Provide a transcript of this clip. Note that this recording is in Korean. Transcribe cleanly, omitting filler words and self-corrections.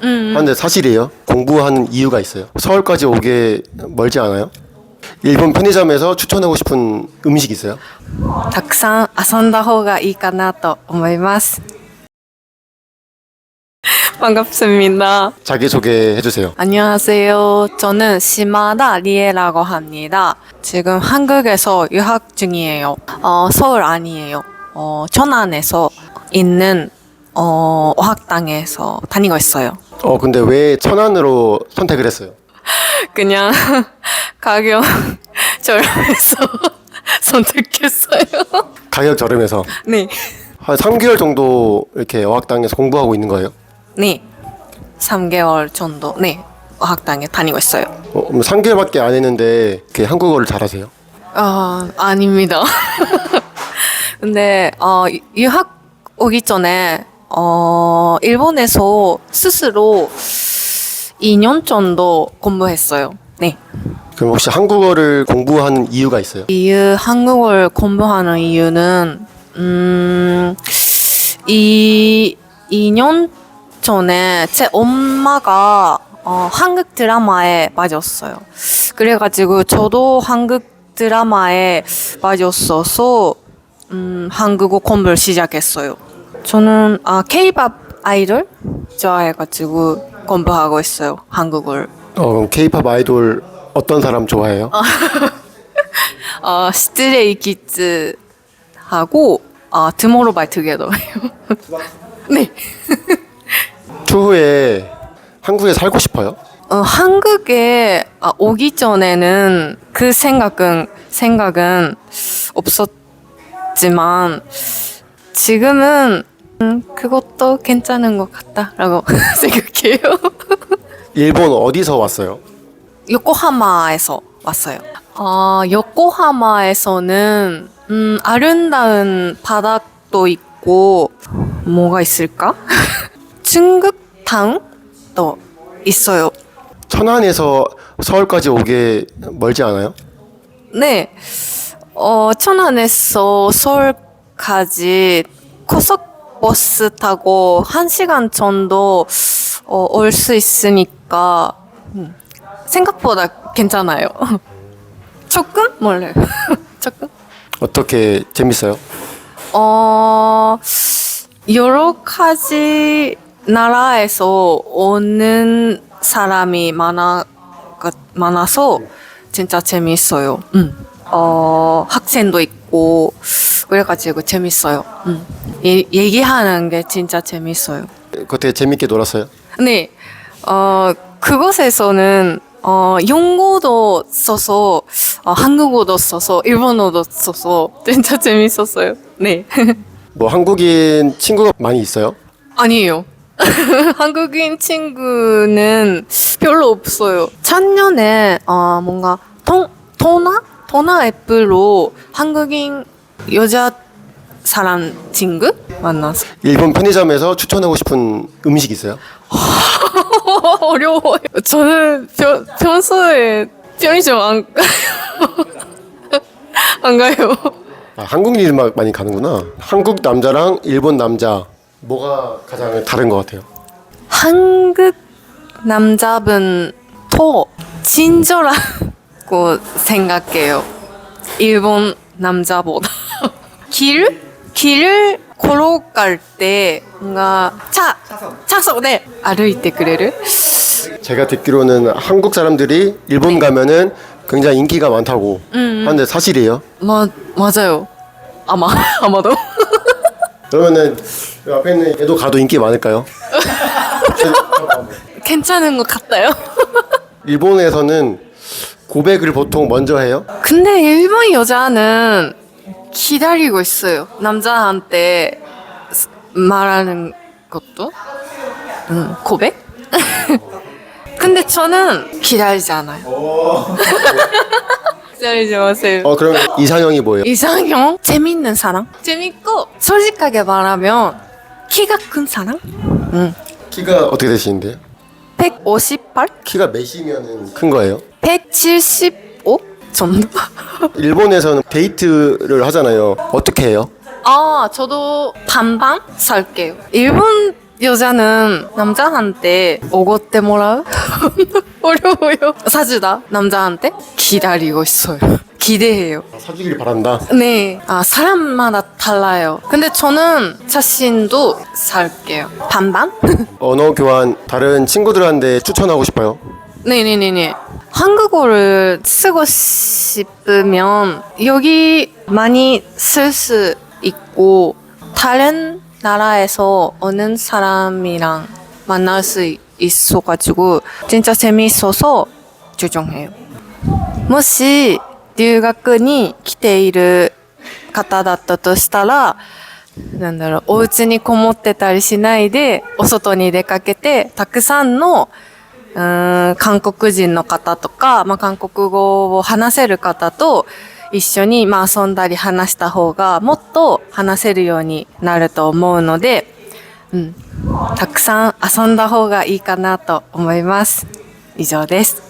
하는데 사실이에요. 공부하는 이유가 있어요. 서울까지 오게 멀지 않아요? 일본 편의점에서 추천하고 싶은 음식 있어요? たくさん遊んだ方がいいかなと思います。 반갑습니다. 자기소개 해주세요. 안녕하세요. 저는 시마다 리에라고 합니다. 지금 한국에서 유학 중이에요. 서울 아니에요. 천안에서 있는 어학당에서 다니고 있어요. 근데 왜 천안으로 선택을 했어요? 그냥 가격 저렴해서 선택했어요. 가격 저렴해서. 네. 한 3개월 정도 이렇게 어학당에서 공부하고 있는 거예요? 네. 3개월 정도 네. 어학당에 다니고 있어요. 3개월밖에 안 했는데 이렇게 한국어를 잘하세요? 아닙니다. 근데 유학 오기 전에 일본에서 스스로 2년 정도 공부했어요. 네. 그럼 혹시 한국어를 공부하는 이유가 있어요? 한국어를 공부하는 이유는 2년 전에 제 엄마가 한국 드라마에 빠졌어요. 그래가지고 저도 한국 드라마에 빠졌어서 한국어 공부를 시작했어요. 저는 K-pop 아이돌 좋아해가지고 공부하고 있어요. 한국어를. 그럼 K-pop 아이돌 어떤 사람 좋아해요? 스트레이키즈하고 투모로우바이투게더예요. 네. 추후에 한국에 살고 싶어요? 한국에 오기 전에는 그 생각은 없었지만 지금은 그것도 괜찮은 것 같다라고 생각해요. 일본 어디서 왔어요? 요코하마에서 왔어요. 요코하마에서는 아름다운 바닥도 있고 뭐가 있을까? 중국탕도 있어요. 천안에서 서울까지 오게 멀지 않아요? 네. 천안에서 서울까지 고속버스 타고 1시간 정도 올 수 있으니까 생각보다 괜찮아요. 조금? 몰라요. 조금? 어떻게 재밌어요? 여러 가지 나라에서 오는 사람이 많아서 진짜 재밌어요. 학생도 있고 그래가지고 재밌어요. 얘기하는 게 진짜 재밌어요. 그때 재밌게 놀았어요? 네, 그곳에서는 영어도 써서 한국어도 써서 일본어도 써서 진짜 재밌었어요. 네. 뭐 한국인 친구가 많이 있어요? 아니에요. 한국인 친구는 별로 없어요. 작년에 뭔가 도나 앱으로 한국인 여자 사람 친구 만났어. 일본 편의점에서 추천하고 싶은 음식 있어요? 어려워요. 저는 평소에 편의점 안 가요. 안 가요. 한국인만 많이 가는구나. 한국 남자랑 일본 남자 뭐가 가장 다른 것 같아요? 한국 남자분 더 친절하고 생각해요. 일본 남자보다. 길을 걸어갈 때 뭔가 차서 네歩いて くれる. 제가 듣기로는 한국 사람들이 일본 가면은 굉장히 인기가 많다고 하는데 사실이에요? 맞아요. 아마도. 그러면은 그 앞에 있는 얘도 가도 인기 많을까요? 괜찮은 것 같아요. 일본에서는 고백을 보통 먼저 해요? 근데 일본 여자는 기다리고 있어요. 남자한테 말하는 것도. 고백? 근데 저는 기다리지 않아요. 기다리지 마세요. 그럼 이상형이 뭐예요? 이상형? 재밌는 사람? 재밌고 솔직하게 말하면 키가 큰 사람? 키가 어떻게 되시는데요? 158? 키가 몇이면은 큰 거예요? 175 정도? 일본에서는 데이트를 하잖아요. 어떻게 해요? 저도 반반 살게요. 일본 여자는 남자한테 오고때 모라우? 어려워요. 사주다 남자한테 기다리고 있어요. 기대해요. 사주길 바란다. 네. 사람마다 달라요. 근데 저는 자신도 살게요. 반반? 언어 교환 다른 친구들한테 추천하고 싶어요. 네네네네. 한국어를 쓰고 싶으면 여기 많이 쓸 수 있고 다른 나라에서 오는 사람이랑 만날 수 있어가지고 진짜 재미있어서 추천해요. もし留学に来ている方だったとしたら、なんだろう、お家にこもってたりしないで、お外に出かけて、たくさんの韓国人の方とか、韓国語を話せる方と一緒に遊んだり話した方がもっと話せるようになると思うので、たくさん遊んだ方がいいかなと思います。以上です。